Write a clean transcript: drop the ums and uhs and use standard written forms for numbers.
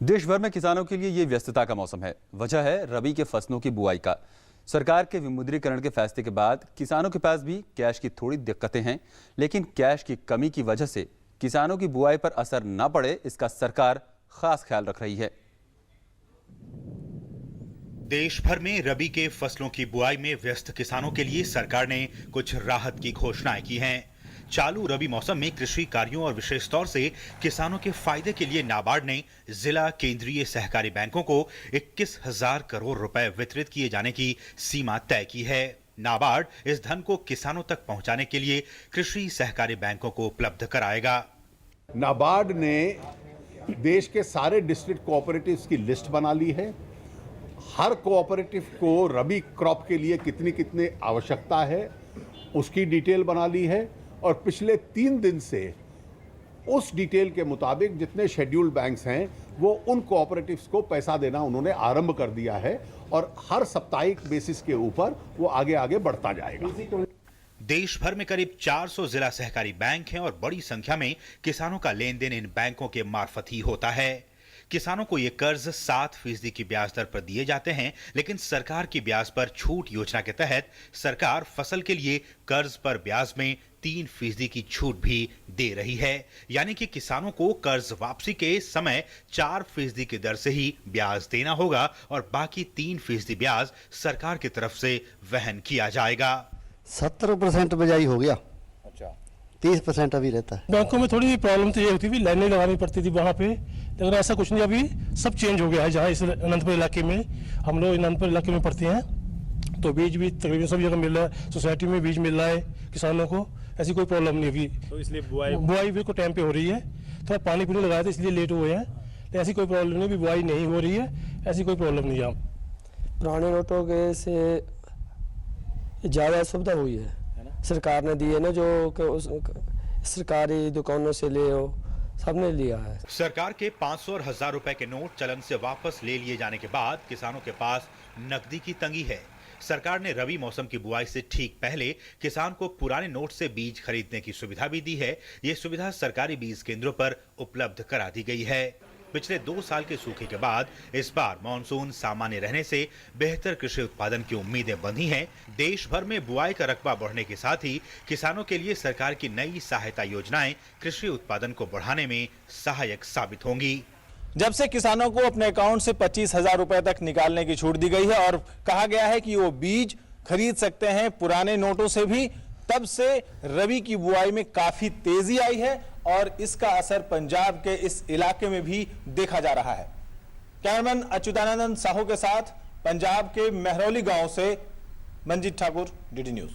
देश भर में किसानों के लिए ये व्यस्तता का मौसम है। वजह है रबी के फसलों की बुआई का। सरकार के विमुद्रीकरण के फैसले के बाद किसानों के पास भी कैश की थोड़ी दिक्कतें हैं, लेकिन कैश की कमी की वजह से किसानों की बुआई पर असर न पड़े, इसका सरकार खास ख्याल रख रही है। देश भर में रबी के फसलों की बुआई में व्यस्त किसानों के लिए सरकार ने कुछ राहत की घोषणाएं की हैं। चालू रबी मौसम में कृषि कार्यों और विशेष तौर से किसानों के फायदे के लिए नाबार्ड ने जिला केंद्रीय सहकारी बैंकों को 21,000 करोड़ रुपए वितरित किए जाने की सीमा तय की है। नाबार्ड इस धन को किसानों तक पहुंचाने के लिए कृषि सहकारी बैंकों को उपलब्ध कराएगा। नाबार्ड ने देश के सारे डिस्ट्रिक्ट कोऑपरेटिव्स की लिस्ट बना ली है। हर कोऑपरेटिव को रबी क्रॉप के लिए कितनी कितनी आवश्यकता है उसकी डिटेल बना ली है, और पिछले 3 दिन से उस डिटेल के मुताबिक जितने शेड्यूल्ड बैंक्स हैं वो उन कोऑपरेटिव्स को पैसा देना उन्होंने आरंभ कर दिया है, और हर साप्ताहिक बेसिस के ऊपर वो आगे आगे बढ़ता जाएगा। देश भर में करीब 400 जिला सहकारी बैंक हैं और बड़ी संख्या में किसानों का लेन देन इन बैंकों के मार्फत ही होता है। किसानों को ये कर्ज 7% की ब्याज दर पर दिए जाते हैं, लेकिन सरकार की ब्याज पर छूट योजना के तहत सरकार फसल के लिए कर्ज पर ब्याज में 3% की छूट भी दे रही है। यानी कि किसानों को कर्ज वापसी के समय 4% की दर से ही ब्याज देना होगा और बाकी 3% ब्याज सरकार की तरफ से वहन किया जाएगा। 70% बजाई हो गया। अच्छा, 30% अभी रहता है। बैंकों में थोड़ी प्रॉब्लम तो ये होती थी, लाइनें लगानी पड़ती थी वहाँ पे, लेकिन ऐसा कुछ नहीं, अभी सब चेंज हो गया है। जहाँ इस अनंतपुर इलाके में, हम लोग अनंतपुर इलाके में पढ़ते हैं, तो बीज भी तकरीबन सब जगह मिल रहा है। सोसाइटी में बीज मिल रहा है किसानों को, ऐसी कोई प्रॉब्लम नहीं अभी। तो इसलिए बुआई बिल्कुल टाइम पे हो रही है। थोड़ा पानी पीने लगाया था इसलिए लेट हुए हैं, तो ऐसी कोई प्रॉब्लम नहीं, बुआई नहीं हो रही है, ऐसी कोई प्रॉब्लम नहीं है। पुराने नोटों के से ज़्यादा सुविधा हुई है, सरकार ने दी है ना, जो सरकारी दुकानों से ले हो, सबने लिया है। सरकार के 500 और 1000 रुपए के नोट चलन से वापस ले लिए जाने के बाद किसानों के पास नकदी की तंगी है। सरकार ने रबी मौसम की बुआई से ठीक पहले किसान को पुराने नोट से बीज खरीदने की सुविधा भी दी है। ये सुविधा सरकारी बीज केंद्रों पर उपलब्ध करा दी गई है। पिछले 2 साल के सूखे के बाद इस बार मानसून सामान्य रहने से बेहतर कृषि उत्पादन की उम्मीदें बंधी हैं। देश भर में बुआई का रकबा बढ़ने के साथ ही किसानों के लिए सरकार की नई सहायता योजनाएं कृषि उत्पादन को बढ़ाने में सहायक साबित होंगी। जब से किसानों को अपने अकाउंट से 25,000 रुपए तक निकालने की छूट दी गई है और कहा गया है कि वो बीज खरीद सकते हैं पुराने नोटों से भी, तब से रबी की बुआई में काफी तेजी आई है और इसका असर पंजाब के इस इलाके में भी देखा जा रहा है। कैमरामैन अच्युतानंद साहू के साथ पंजाब के महरौली गांव से मंजीत ठाकुर, डीडी न्यूज।